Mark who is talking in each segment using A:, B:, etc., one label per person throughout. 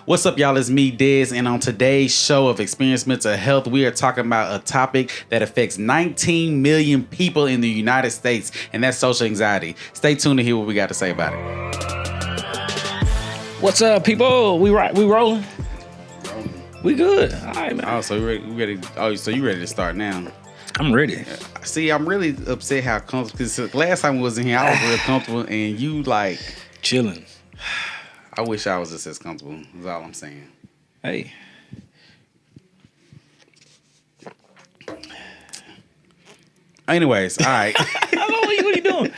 A: What's up, y'all? It's me, Dez, and on today's show of Experience Mental Health, we are talking about a topic that affects 19 million people in the United States, and that's social anxiety. Stay tuned to hear what we got to say about it.
B: What's up, people? We rolling? We good. All right, man.
A: Oh, so we ready? Oh, so you ready to start now?
B: I'm ready.
A: See, I'm really upset how comfortable, because last time we was in here, I was real comfortable, and you like
B: chilling.
A: I wish I was just as comfortable. That's all I'm saying.
B: Hey.
A: Anyways, all right.
B: What are you doing?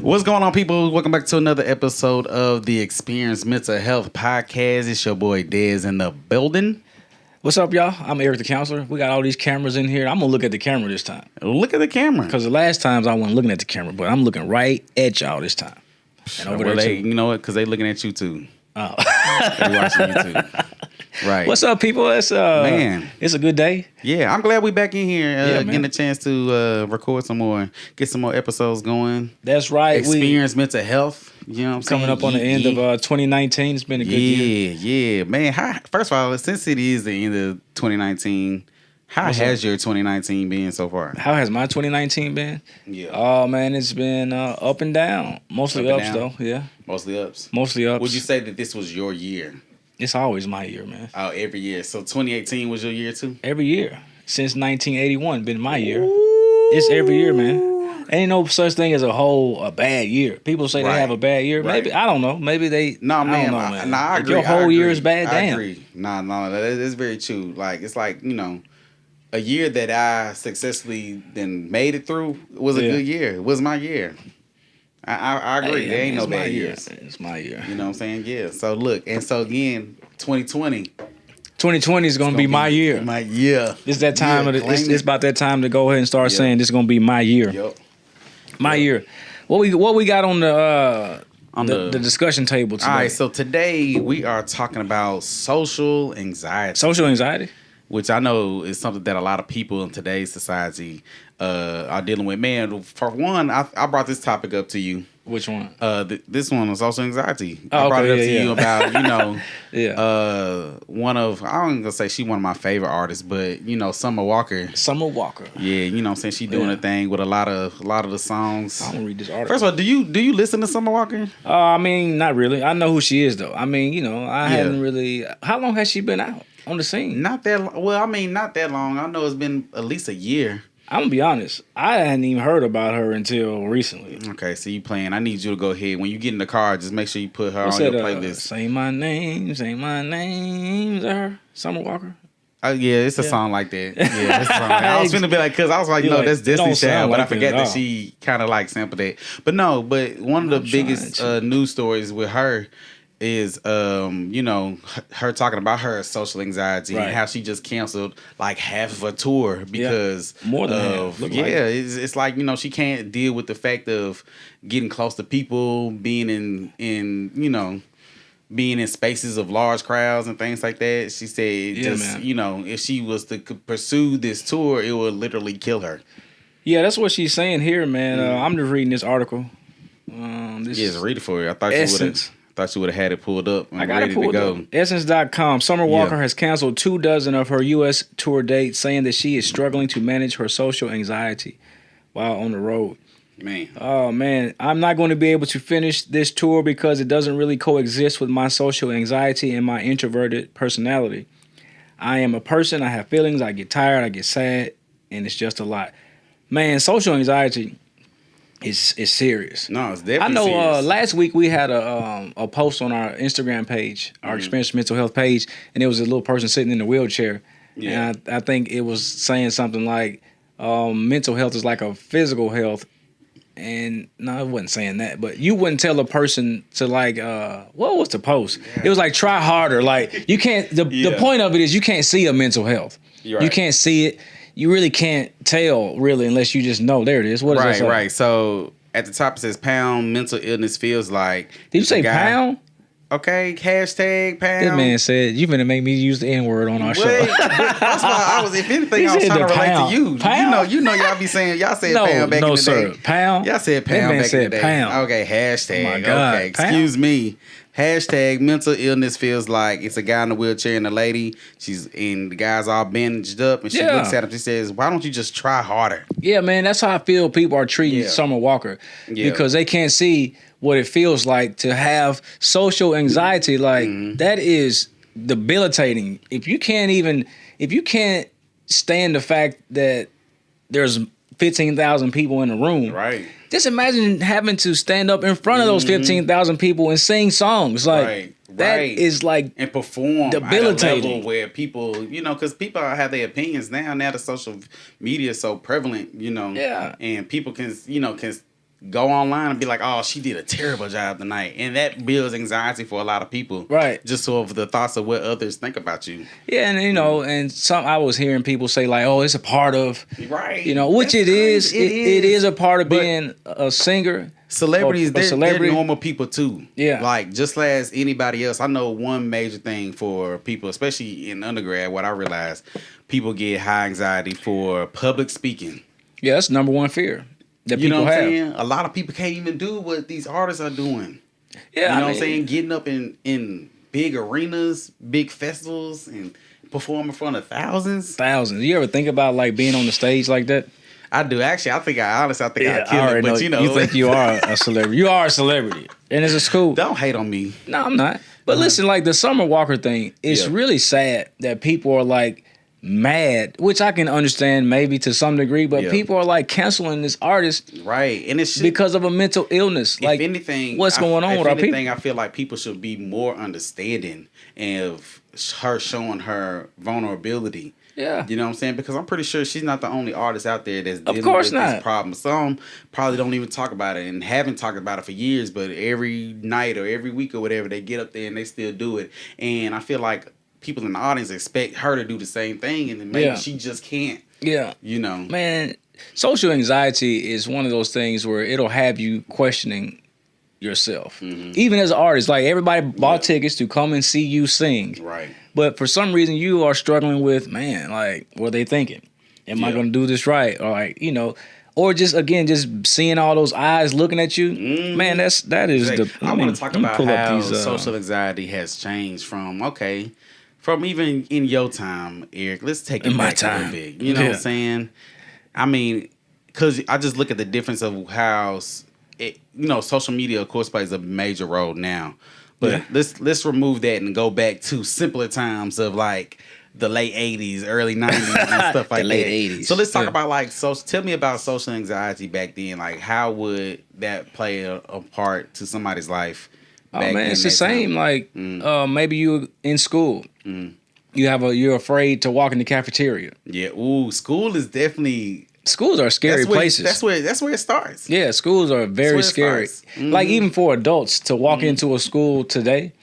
A: What's going on, people? Welcome back to another episode of the Experience Mental Health Podcast. It's your boy Dez in the building.
B: What's up, y'all? I'm Eric the counselor. We got all these cameras in here. I'm going to look at the camera this time.
A: Look at the camera.
B: Because the last times I wasn't looking at the camera, but I'm looking right at y'all this time. And over there,
A: you know what? Because they looking at you, too.
B: Oh.
A: They watching you, too. Right.
B: What's up, people? Man, it's a good day.
A: Yeah, I'm glad we back in here, getting a
B: man.
A: chance to record some more, get some more episodes going.
B: That's right.
A: Experience mental health. You know what I'm saying?
B: Coming up on the end of 2019. It's been a good year.
A: Yeah, man. First of all, since it is the end of 2019, how has your 2019 been so far?
B: How has my 2019 been?
A: Yeah.
B: Oh, man, it's been up and down. Mostly
A: Up and
B: ups,
A: down?
B: though. Yeah.
A: Mostly ups.
B: Mostly ups.
A: Would you say that this was your year?
B: It's always my year, man.
A: Oh, every year. So 2018 was your year too?
B: Every year. Since 1981 been my year. Ooh. It's every year, man. Ain't no such thing as a bad year. People say they have a bad year. Maybe, I don't know. Maybe they,
A: no, man,
B: I don't know, man.
A: I agree.
B: Your whole year is bad, damn.
A: I agree. No, that is very true. Like, it's like, you know, a year that I successfully then made it through was a good year. It was my year. I agree. There ain't no bad years.
B: It's my year.
A: You know what I'm saying? Yeah. So look, and so again, 2020.
B: 2020 is gonna be my year.
A: My year.
B: It's that time. It's about that time to go ahead and start saying this is gonna be my year.
A: Yep.
B: My year. What we got on the discussion table today?
A: All right. So today we are talking about social anxiety.
B: Social anxiety,
A: which I know is something that a lot of people in today's society are dealing with. Man, for one, I brought this topic up to you.
B: Which one?
A: This one was social anxiety.
B: Oh,
A: I brought it up to you about, you know, one of, I'm gonna say she one of my favorite artists, but you know, Summer Walker.
B: Summer Walker.
A: Yeah, you know what I'm saying? She doing a thing with a lot of the songs.
B: I'm gonna read this article.
A: First of all, do you listen to Summer Walker?
B: I mean, not really. I know who she is though. I mean, you know, I haven't really. How long has she been out on the scene?
A: Not that well, I mean, not that long. I know it's been at least a year.
B: I'm gonna be honest. I hadn't even heard about her until recently.
A: Okay, so you playing. I need you to go ahead. When you get in the car, just make sure you put her on your playlist.
B: Say my name. Is that her? Summer Walker?
A: Yeah, it's a song like that. Yeah, it's a song like I was finna be like, because I was like, no, that's Destiny Child, but I forget that she kind of like sampled that. But no, but one of the biggest news stories with her is you know, her talking about her social anxiety and how she just canceled like half of a tour because
B: more than half.
A: It's like, you know, she can't deal with the fact of getting close to people, being in you know, being in spaces of large crowds and things like that. She said you know, if she was to pursue this tour, it would literally kill her. Yeah,
B: that's what she's saying here, man. I'm just reading this article.
A: Just read it for you. I thought you would have had it pulled up and ready to go.
B: Essence.com. Summer Walker has canceled 24 of her U.S. tour dates, saying that she is struggling to manage her social anxiety while on the road.
A: Man.
B: Oh, man. I'm not going to be able to finish this tour because it doesn't really coexist with my social anxiety and my introverted personality. I am a person. I have feelings. I get tired. I get sad. And it's just a lot. Man, social anxiety is serious.
A: No, it's definitely serious.
B: I know last week we had a post on our Instagram page, our Experience Mental Health page, and there was a little person sitting in a wheelchair. Yeah. And I think it was saying something like mental health is like a physical health. And no, it wasn't saying that, but you wouldn't tell a person to like, what was the post? Yeah. It was like, try harder. Like you can't, the point of it is you can't see a mental health. Right. You can't see it. You really can't tell, really, unless you just know. There it is. What is that?
A: Right. So at the top it says pound mental illness feels like.
B: Did you say pound?
A: Okay, hashtag pound.
B: This man said, you finna make me use the N-word on our show.
A: That's why I was, if anything, I was trying to relate to you. Pound? You know y'all be saying, y'all said pound back in the day.
B: No, sir. Pound?
A: Y'all said pound back in the day.
B: Pound.
A: Okay, hashtag.
B: Oh my God.
A: Okay, excuse me. Hashtag mental illness feels like it's a guy in a wheelchair and a lady. And the guy's all bandaged up, and she looks at him. She says, "Why don't you just try harder?"
B: Yeah, man, that's how I feel. People are treating Summer Walker because they can't see what it feels like to have social anxiety. Like that is debilitating. If you can't stand the fact that there's 15,000 people in the room,
A: right?
B: Just imagine having to stand up in front of those 15,000 people and sing songs. Like that is like
A: and perform
B: debilitating.
A: At a level where people, because people have their opinions now. Now the social media is so prevalent, and people can go online and be like, "Oh, she did a terrible job tonight," and that builds anxiety for a lot of people,
B: right?
A: Just so of the thoughts of what others think about you.
B: Yeah, and and I was hearing people say like, "Oh, it's a part of,"
A: right?
B: Which it is. It is a part of being a singer.
A: Celebrities, they're normal people too. Yeah, like just as anybody else. I know one major thing for people, especially in undergrad, what I realized, people get high anxiety for public speaking.
B: Yeah, that's number one fear. That you know what I'm saying?
A: A lot of people can't even do what these artists are doing.
B: Yeah,
A: what I'm saying? Getting up in big arenas, big festivals, and performing in front of thousands.
B: You ever think about like being on the stage like that?
A: I do. Actually, I think I'd kill it. But
B: you think you are a celebrity. You are a celebrity. And it's cool.
A: Don't hate on me.
B: No, I'm not. But listen, like the Summer Walker thing, it's really sad that people are like mad, which I can understand maybe to some degree, but people are like canceling this artist,
A: right? And it's
B: because of a mental illness. Like,
A: if anything,
B: what's going on with our people?
A: I feel like people should be more understanding of her showing her vulnerability.
B: Yeah,
A: you know what I'm saying? Because I'm pretty sure she's not the only artist out there that's dealing with this problem. Some probably don't even talk about it and haven't talked about it for years, but every night or every week or whatever, they get up there and they still do it. And I feel like people in the audience expect her to do the same thing, and then maybe she just can't. Yeah.
B: Man, social anxiety is one of those things where it'll have you questioning yourself. Even as an artist, like everybody bought tickets to come and see you sing.
A: Right.
B: But for some reason you are struggling with, man, like, what are they thinking? Am I going to do this right? Or like, or just seeing all those eyes looking at you, man. That is
A: exactly. I want to talk about how social anxiety has changed from even in your time, Eric. Let's take it back a little bit. You know what I'm saying? I mean, because I just look at the difference of how social media, of course, plays a major role now. But let's remove that and go back to simpler times of like the late 80s, early 90s and stuff like that.
B: The late 80s.
A: So let's talk about tell me about social anxiety back then. Like, how would that play a part to somebody's life?
B: Oh man, it's the same. Like maybe you in school, you're afraid to walk in the cafeteria.
A: Yeah, school is definitely.
B: Schools are scary places.
A: That's where it starts.
B: Yeah, schools are very scary. Like even for adults to walk into a school today,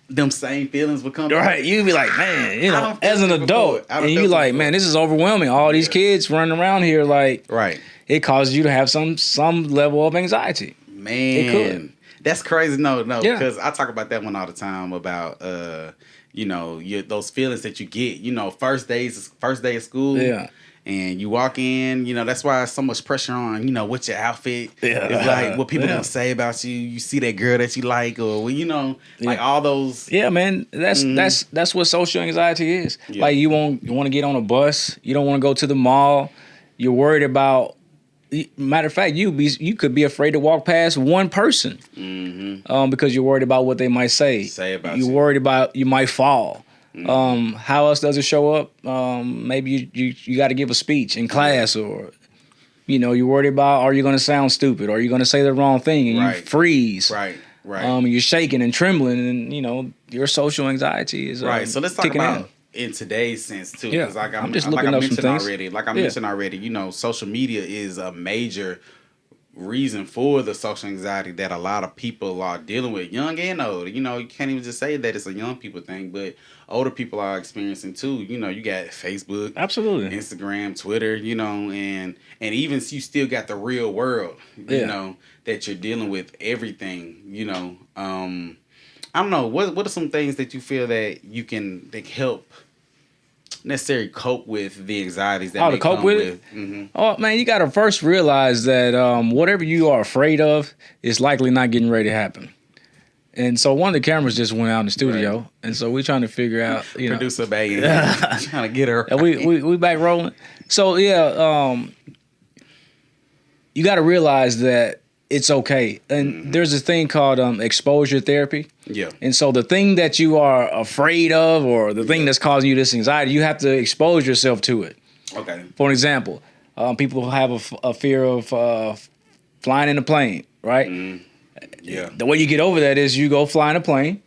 A: them same feelings will come.
B: Right, you'd be like, man, as an adult, and you like, man, this is overwhelming. All these kids running around here, like,
A: right.
B: It causes you to have some level of anxiety.
A: Man, it could. That's crazy. No, because I talk about that one all the time about those feelings that you get. First day of school.
B: Yeah.
A: And you walk in, that's why so much pressure on, what your outfit is like, what people gonna say about you. You see that girl that you like, or like all those.
B: Yeah, man, that's what social anxiety is. Yeah. Like you want to get on a bus, you don't want to go to the mall. You're worried about. Matter of fact, you could be afraid to walk past one person, because you're worried about what they might say
A: about
B: you. You're worried about you might fall. How else does it show up? Maybe you got to give a speech in class, or you're worried about, are you going to sound stupid, or are you going to say the wrong thing, and you freeze.
A: Right.
B: You're shaking and trembling, and your social anxiety is
A: right. So let's talk about in today's sense too, because
B: I'm just looking up some things.
A: Like I mentioned already, social media is a major reason for the social anxiety that a lot of people are dealing with, young and old. You can't even just say that it's a young people thing, but older people are experiencing too. You got Facebook,
B: absolutely,
A: Instagram, Twitter, and even you still got the real world, that you're dealing with everything. I don't know, what are some things that you feel that help necessarily cope with the anxieties that may
B: cope
A: come
B: with it? Mm-hmm. Oh man, you gotta first realize that whatever you are afraid of is likely not getting ready to happen. And so one of the cameras just went out in the studio, right. And so we're trying to figure out,
A: producer baby, trying to get her.
B: Right. We back rolling. So yeah, you got to realize that it's okay. And there's a thing called exposure therapy.
A: Yeah.
B: And so the thing that you are afraid of, or the thing that's causing you this anxiety, you have to expose yourself to it.
A: Okay.
B: For example, people have a fear of flying in a plane, right?
A: Yeah.
B: The way you get over that is you go fly in a plane,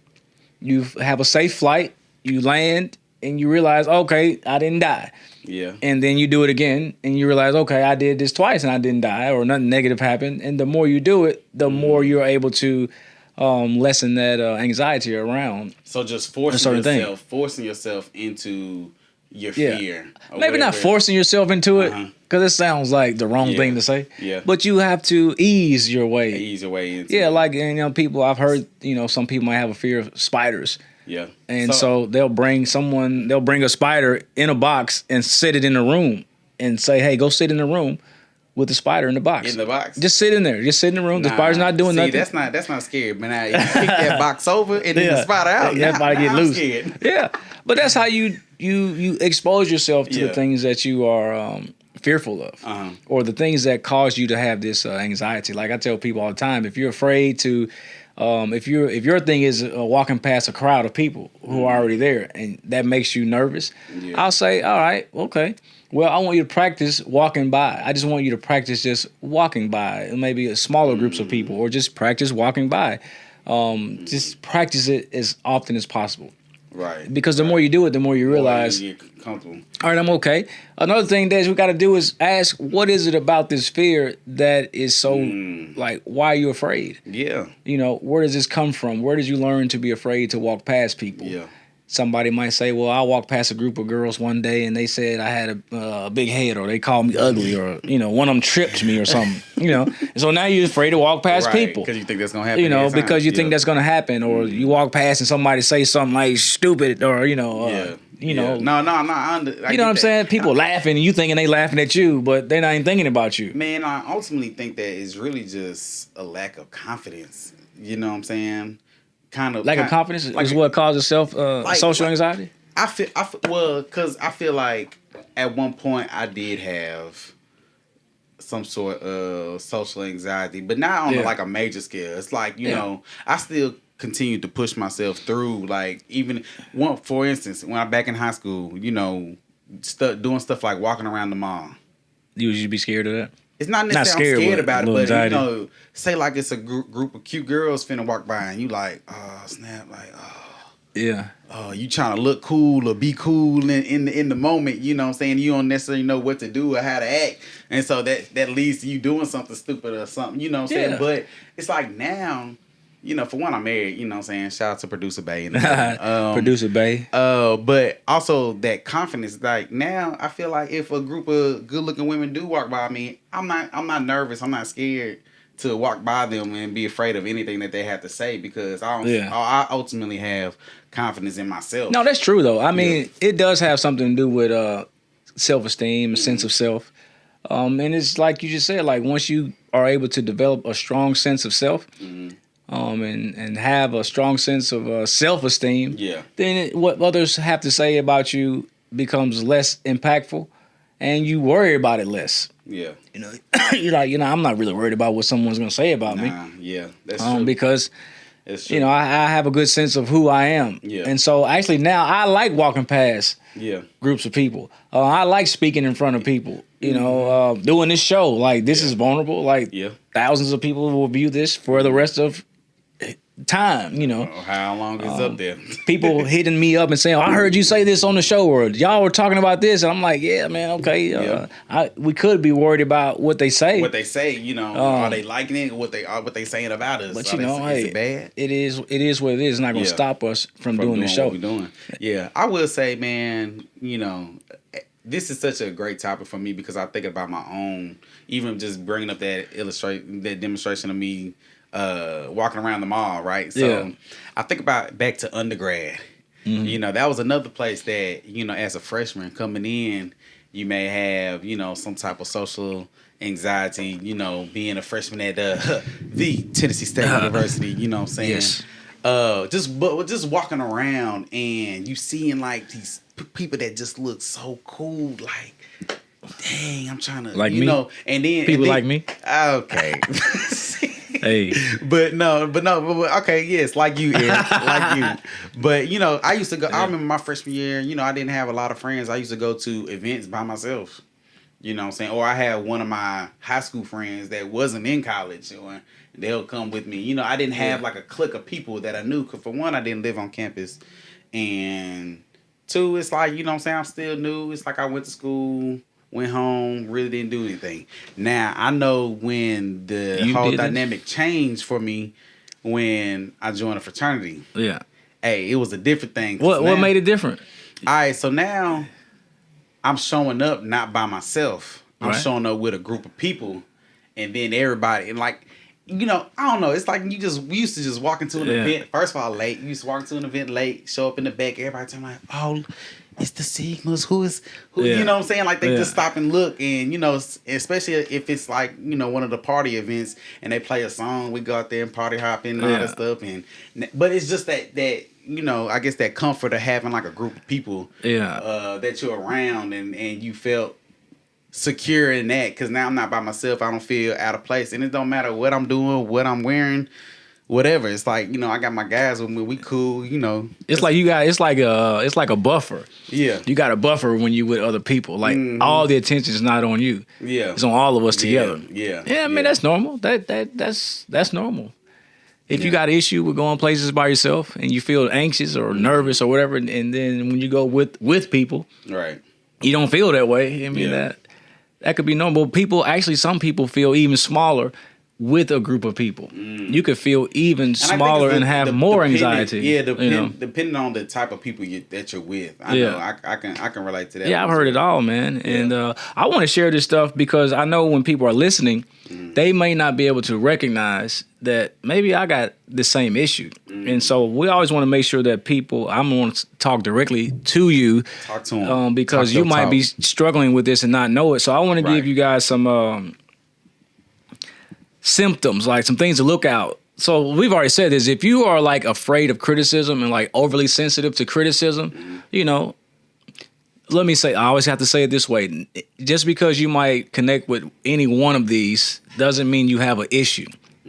B: you have a safe flight, you land, and you realize, okay, I didn't die.
A: Yeah.
B: And then you do it again, and you realize, okay, I did this twice and I didn't die, or nothing negative happened. And the more you do it, the more you're able to lessen that anxiety around.
A: So just forcing yourself into your fear.
B: Maybe not forcing yourself into it, because it sounds like the wrong thing to say.
A: Yeah.
B: But you have to ease your way.
A: Into
B: it. Like people I've heard, some people might have a fear of spiders.
A: Yeah.
B: And so they'll bring a spider in a box and sit it in a room and say, hey, go sit in the room with the spider in the box.
A: In the box.
B: Just sit in there. Just sit in the room. The spider's not doing nothing.
A: That's not scary. But now if you kick that box over and then the spider out,
B: that spider get loose.
A: Scared.
B: Yeah. But that's how you expose yourself to the things that you are fearful of, or the things that cause you to have this anxiety. Like I tell people all the time, if you're afraid to, if your thing is walking past a crowd of people who are already there and that makes you nervous, I'll say, all right, okay. Well, I want you to practice walking by. I just want you to practice just walking by, maybe smaller groups of people, or just practice walking by. Just practice it as often as possible.
A: Right.
B: Because the more you do it, the more you realize,
A: you get comfortable.
B: All right, I'm okay. Another thing that we got to do is ask, what is it about this fear that is so, like, why are you afraid?
A: Yeah.
B: Where does this come from? Where did you learn to be afraid to walk past people?
A: Yeah. Somebody
B: might say, well, I walked past a group of girls one day and they said I had a big head, or they called me ugly, or, one of them tripped me or something, And so now you're afraid to walk past people.
A: Because you think that's going to happen.
B: Because you think that's going to happen, or you walk past and somebody say something like stupid, or, No, you know what I'm saying? People laughing and you thinking they laughing at you, but they're not even thinking about you.
A: Man, I ultimately think that it's really just a lack of confidence. You know what I'm saying?
B: Lack of confidence is what causes social anxiety?
A: I feel because I feel like at one point I did have some sort of social anxiety, but not on like a major scale. It's like, I still continued to push myself through, like, even for instance, when I'm back in high school, doing stuff like walking around the mall.
B: Would you be scared of that?
A: It's not necessarily I'm scared about it, but anxiety. Say like it's a group of cute girls finna walk by and you like, oh snap, like, oh
B: yeah,
A: oh, you trying to look cool or be cool in the moment, you know what I'm saying? You don't necessarily know what to do or how to act, and so that leads to you doing something stupid or something, you know what I'm saying? But it's like now, for one, I'm married, you know what I'm saying? Shout out to Producer Bay.
B: Producer Bay.
A: But also that confidence, like now I feel like if a group of good looking women do walk by me, I'm not nervous, I'm not scared to walk by them and be afraid of anything that they have to say, because I ultimately have confidence in myself.
B: No, that's true though. I mean, it does have something to do with self-esteem, a sense of self. And it's like you just said, like once you are able to develop a strong sense of self, and have a strong sense of self-esteem, then what others have to say about you becomes less impactful, and you worry about it less.
A: Yeah.
B: You're like, I'm not really worried about what someone's going to say about me.
A: Yeah, that's true.
B: Because,
A: that's true.
B: I have a good sense of who I am.
A: Yeah.
B: And so actually now I like walking past groups of people. I like speaking in front of people. Doing this show, like this is vulnerable. Like thousands of people will view this for the rest of time,
A: how long is up there?
B: People hitting me up and saying, I heard you say this on the show, or y'all were talking about this, and I'm like, yeah, man, okay. We could be worried about what they say.
A: Are they liking it? What they saying about us?
B: But
A: is it bad?
B: It is what it is. It's not going to stop us from doing the show.
A: What we're doing. Yeah, I will say, man, this is such a great topic for me, because I think about my own, even just bringing up that demonstration of me walking around the mall, right? So I think about back to undergrad. That was another place that, as a freshman coming in, you may have, some type of social anxiety, being a freshman at the Tennessee State University, you know what I'm saying?
B: Yes.
A: just walking around and you seeing like these people that just look so cool, like, dang, I'm trying to,
B: like you me?
A: Know, and then
B: people like me.
A: Okay.
B: Hey,
A: but okay, yes, like you, Eric, like you. But I used to go. I remember my freshman year. I didn't have a lot of friends. I used to go to events by myself. You know what I'm saying? Or I had one of my high school friends that wasn't in college, or they'll come with me. I didn't have like a clique of people that I knew. Cause for one, I didn't live on campus, and two, it's like what I'm saying, I'm still new. It's like I went to school. Went home, really didn't do anything. Now, I know when the whole dynamic changed for me when I joined a fraternity.
B: Yeah.
A: Hey, it was a different thing.
B: What made it different?
A: All right, so now I'm showing up not by myself. I'm showing up with a group of people, and then everybody, and like, I don't know. It's like we used to just walk into an event. First of all, late. You used to walk into an event late, show up in the back, everybody tell me like, oh, it's the Sigmas. Who? You know what I'm saying? Like they just stop and look, and especially if it's like one of the party events and they play a song, we go out there and party hopping and all that stuff. But it's just that I guess that comfort of having like a group of people that you're around and you felt secure in that, because now I'm not by myself. I don't feel out of place, and it don't matter what I'm doing, what I'm wearing. Whatever, it's like I got my guys with me. We cool,
B: It's like you got. It's like a buffer.
A: Yeah,
B: you got a buffer when you with other people. Like all the attention is not on you.
A: Yeah,
B: it's on all of us together.
A: Yeah.
B: I mean that's normal. That's normal. If you got an issue with going places by yourself and you feel anxious or nervous or whatever, and then when you go with people,
A: right,
B: you don't feel that way. I mean that could be normal. Some people feel even smaller with a group of people. You could feel even smaller and have more anxiety.
A: Yeah, depending on the type of people that you're with. I know I can relate to that.
B: Yeah, I've heard it all, man. Yeah. And I want to share this stuff because I know when people are listening, they may not be able to recognize that maybe I got the same issue. And so we always want to make sure that people, I'm going to talk directly to you.
A: Talk to them.
B: Because you might be struggling with this and not know it. So I want to give you guys some symptoms, like some things to look out. So we've already said this. If you are like afraid of criticism and like overly sensitive to criticism, let me say, I always have to say it this way. Just because you might connect with any one of these doesn't mean you have an issue,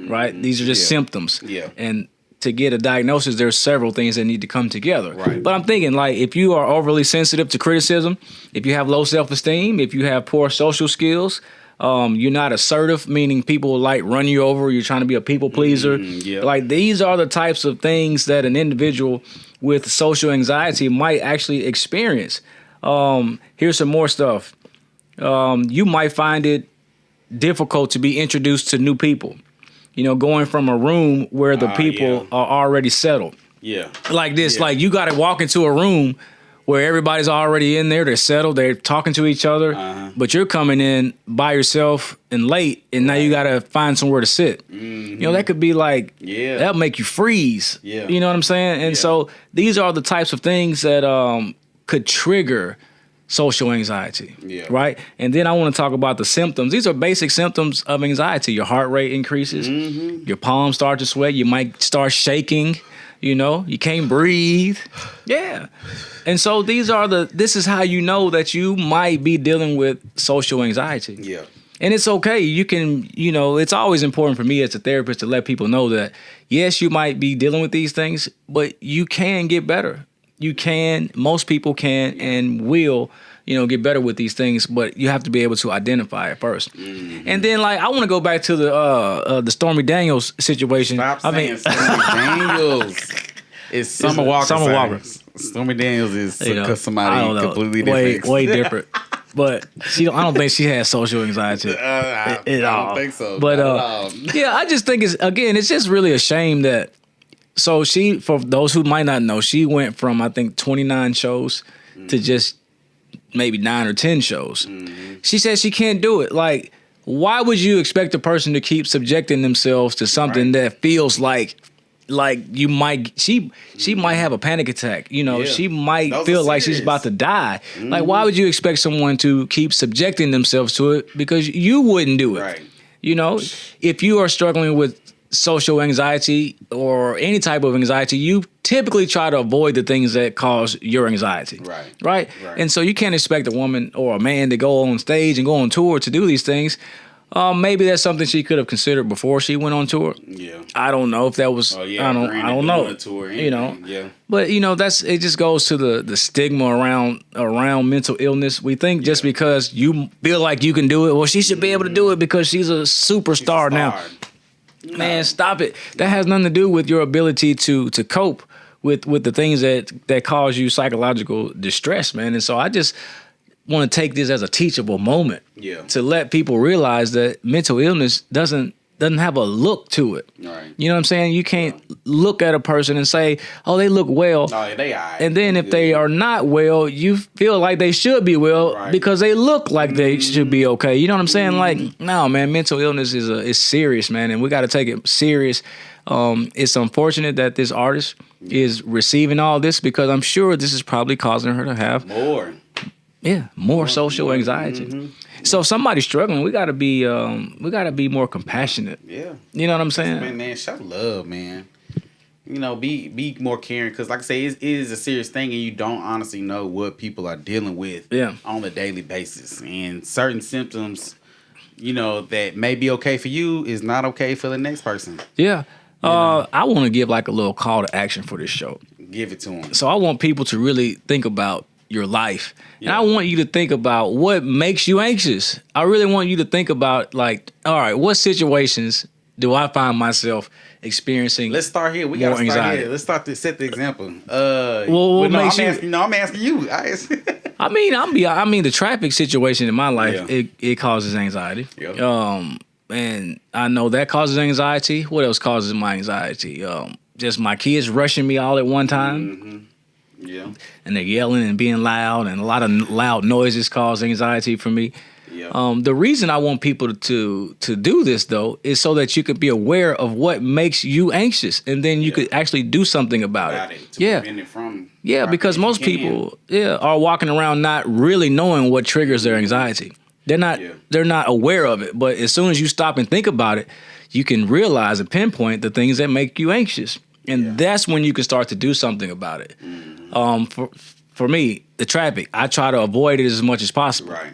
B: right? These are just symptoms.
A: Yeah.
B: And to get a diagnosis, there's several things that need to come together.
A: Right.
B: But I'm thinking, like, if you are overly sensitive to criticism, if you have low self-esteem, if you have poor social skills, you're not assertive, meaning people like run you over. You're trying to be a people pleaser. Like these are the types of things that an individual with social anxiety might actually experience. Here's some more stuff. You might find it difficult to be introduced to new people. Going from a room where the people are already settled.
A: Yeah.
B: Like this, like you got to walk into a room where everybody's already in there, they're settled, they're talking to each other, but you're coming in by yourself and late, and now you got to find somewhere to sit. That could be like, that'll make you freeze.
A: Yeah.
B: You know what I'm saying? And so these are the types of things that could trigger social anxiety, right? And then I want to talk about the symptoms. These are basic symptoms of anxiety. Your heart rate increases, your palms start to sweat, you might start shaking, you can't breathe. Yeah. And so this is how you know that you might be dealing with social anxiety.
A: Yeah.
B: And it's okay. You can, it's always important for me as a therapist to let people know that, yes, you might be dealing with these things, but you can get better. You can, most people can and will, get better with these things, but you have to be able to identify it first. And then, like, I want to go back to the Stormy Daniels situation.
A: Stop saying Stormy Daniels. It's Summer Walker. Stormy Daniels is somebody completely different.
B: Way different. But I don't think she has social anxiety
A: I don't think so.
B: But I just think it's just really a shame that. So she, for those who might not know, she went from I think 29 shows to just maybe 9 or 10 shows. She said she can't do it. Like, why would you expect a person to keep subjecting themselves to something that feels like you might, she might have a panic attack. She might feel like she's about to die. Like, why would you expect someone to keep subjecting themselves to it? Because you wouldn't do it.
A: Right.
B: If you are struggling with social anxiety or any type of anxiety, you typically try to avoid the things that cause your anxiety. Right? And so you can't expect a woman or a man to go on stage and go on tour to do these things. Maybe that's something she could have considered before she went on tour.
A: Yeah.
B: I don't know if that was. I don't know.
A: Tour,
B: Yeah. But it just goes to the stigma around mental illness. We think just because you feel like you can do it, well, she should be able to do it because she's a superstar now. Man, stop it. That has nothing to do with your ability to cope with the things that cause you psychological distress, man. And so I just want to take this as a teachable moment to let people realize that mental illness doesn't have a look to it.
A: Right.
B: You know what I'm saying? You can't look at a person and say, oh, they look well.
A: No, they are.
B: And then if they are not well, you feel like they should be well because they look like they should be okay. You know what I'm saying? Like, no, man, mental illness is serious, man, and we got to take it serious. It's unfortunate that this artist is receiving all this because I'm sure this is probably causing her to have more social anxiety. So if somebody's struggling, we gotta be more compassionate.
A: Yeah,
B: you know what I'm saying?
A: Man, show love, man. Be more caring because, like I say, it is a serious thing, and you don't honestly know what people are dealing with on a daily basis. And certain symptoms, that may be okay for you is not okay for the next person.
B: Yeah. I want to give like a little call to action for this show.
A: Give it to them.
B: So I want people to really think about your life. And I want you to think about what makes you anxious. I really want you to think about, like, all right, what situations do I find myself experiencing?
A: Let's start here. We got to start here. Let's start to set the example. I'm asking you.
B: I mean, the traffic situation in my life, it causes anxiety. And I know that causes anxiety. What else causes my anxiety? Just my kids rushing me all at one time.
A: Mm-hmm. Yeah.
B: And they're yelling and being loud, and a lot of loud noises cause anxiety for me. Yeah. The reason I want people to do this, though, is so that you could be aware of what makes you anxious, and then you could actually do something about it.
A: Prevent it from
B: because most people are walking around not really knowing what triggers their anxiety. They're not aware of it, but as soon as you stop and think about it, you can realize and pinpoint the things that make you anxious. And that's when you can start to do something about it. For me, the traffic, I try to avoid it as much as possible.
A: Right.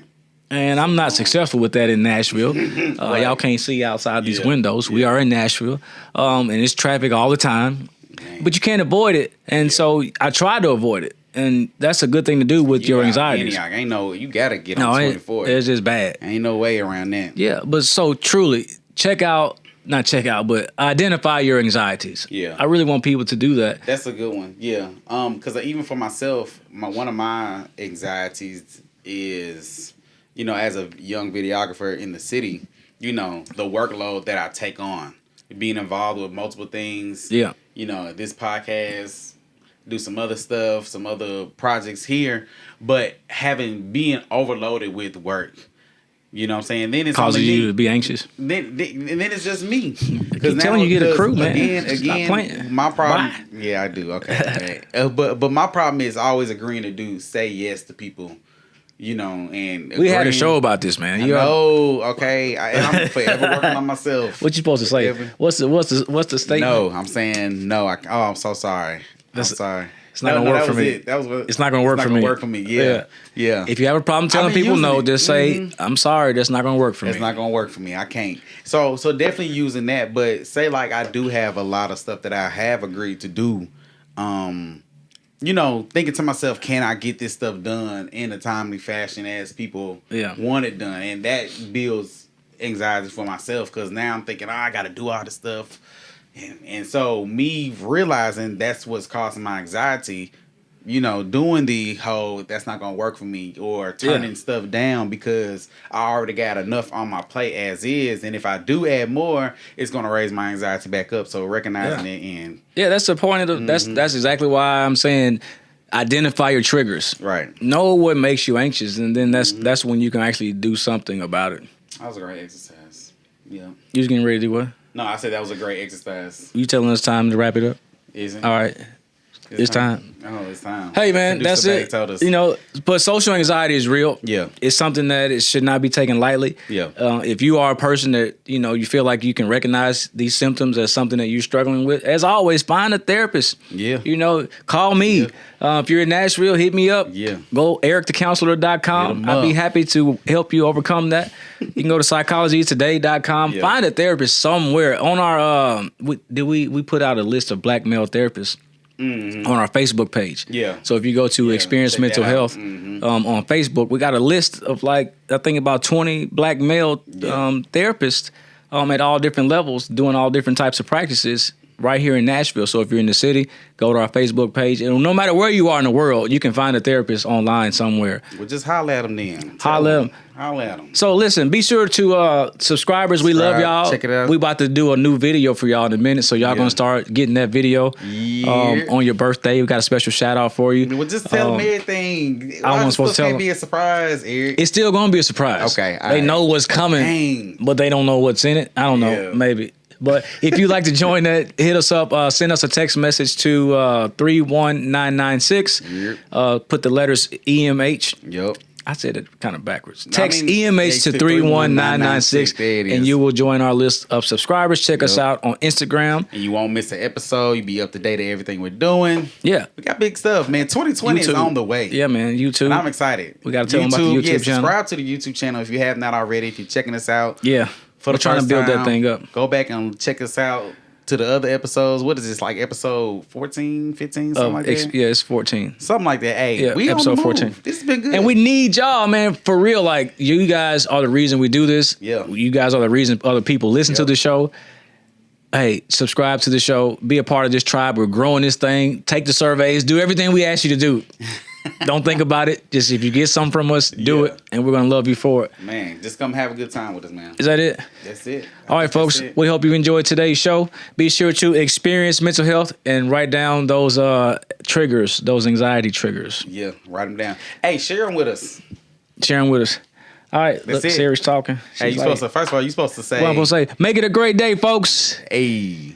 B: And I'm not successful with that in Nashville. Y'all can't see outside these windows. We are in Nashville. And it's traffic all the time. Dang. But you can't avoid it. And so I try to avoid it. And that's a good thing to do with your anxieties.
A: You got to get on 24.
B: It's just bad.
A: Ain't no way around that.
B: Yeah, but so truly, but identify your anxieties.
A: Yeah.
B: I really want people to do that.
A: That's a good one. Yeah. Because even for myself, one of my anxieties is, as a young videographer in the city, the workload that I take on, being involved with multiple things. Yeah. This podcast, do some other stuff, some other projects here, but being overloaded with work. You know what I'm saying? Then it's
B: causes you to be anxious.
A: Then it's just me.
B: Because telling you get a crew, man.
A: Again, my problem. Bye. Yeah, I do. Okay. But my problem is always agreeing to say yes to people. And
B: we had a show about this, man.
A: Okay. And I'm forever working on myself.
B: What you supposed to say? What's the statement?
A: No, I'm saying no. I'm so sorry. I'm sorry.
B: It's not gonna work for me. It's not gonna work for me.
A: Work for me. Yeah.
B: If you have a problem telling people no, just say, "I'm sorry, that's not gonna work for me."
A: It's not gonna work for me. I can't. So definitely using that. But say like I do have a lot of stuff that I have agreed to do. Thinking to myself, can I get this stuff done in a timely fashion as people want it done? And that builds anxiety for myself because now I'm thinking, I got to do all this stuff. And so me realizing that's what's causing my anxiety, doing the whole that's not going to work for me or turning stuff down because I already got enough on my plate as is. And if I do add more, it's going to raise my anxiety back up. So recognizing it and...
B: Yeah, that's the point of that's exactly why I'm saying identify your triggers.
A: Right.
B: Know what makes you anxious, and then that's when you can actually do something about it.
A: That was a great exercise. Yeah.
B: You was getting ready to do what?
A: No, I said that was a great exercise.
B: You telling us time to wrap it up?
A: Is it?
B: All right. It's time.
A: Oh, it's time.
B: Hey man, that's it. You know, but social anxiety is real.
A: Yeah,
B: it's something that it should not be taken lightly.
A: Yeah,
B: if you are a person that you feel like you can recognize these symptoms as something that you're struggling with, as always, find a therapist.
A: Yeah,
B: call me. Yeah. If you're in Nashville, hit me up.
A: Yeah,
B: go ericthecounselor.com. I'd be happy to help you overcome that. You can go to psychologytoday.com. Yeah. Find a therapist somewhere. On our we put out a list of black male therapists. Mm-hmm. On our Facebook page.
A: Yeah.
B: So if you go to Experience Mental Health on Facebook, we got a list of I think about 20 black male therapists at all different levels doing all different types of practices right here in Nashville. So if you're in the city, go to our Facebook page. And no matter where you are in the world, you can find a therapist online somewhere.
A: Well, just holler at them then.
B: Holler at them. So listen, be sure to subscribers. We love y'all.
A: Check it out.
B: We about to do a new video for y'all in a minute. So y'all going to start getting that video on your birthday. We got a special shout out for you.
A: Well, just tell them everything.
B: I wasn't supposed to tell them.
A: Be a surprise, Eric.
B: It's still going to be a surprise.
A: Okay.
B: They know what's coming, but they don't know what's in it. I don't know. Maybe. But if you'd like to join that, hit us up. Send us a text message to 31996. Yep. Put the letters EMH.
A: Yep.
B: I said it kind of backwards. Text EMH to 31996, and you will join our list of subscribers. Check us out on Instagram.
A: And you won't miss an episode. You'll be up to date on everything we're doing.
B: Yeah.
A: We got big stuff, man. 2020 is on the way.
B: Yeah, man. YouTube.
A: And I'm excited.
B: We got to tell them about the YouTube channel.
A: Subscribe to the YouTube channel if you have not already. If you're checking us out.
B: Yeah. We're trying to build that thing up.
A: Go back and check us out to the other episodes. What is this, like episode 14, 15, something like that?
B: Yeah, it's 14.
A: Something like that. Hey, we
B: episode
A: on the
B: 14.
A: This has been good.
B: And we need y'all, man, for real. Like, you guys are the reason we do this.
A: Yeah.
B: You guys are the reason other people listen to the show. Hey, subscribe to the show. Be a part of this tribe. We're growing this thing. Take the surveys. Do everything we ask you to do. Don't think about it. Just if you get something from us, do it, and we're going to love you for it.
A: Man, just come have a good time with us, man.
B: Is that it?
A: That's it.
B: All right, folks. We hope you enjoyed today's show. Be sure to experience mental health and write down those triggers, those anxiety triggers.
A: Yeah, write them down. Hey, share them with us.
B: Share them with us. All right, look, Siri's talking.
A: Hey, first of all, you're supposed to say.
B: What I'm supposed to say? Make it a great day, folks.
A: Hey.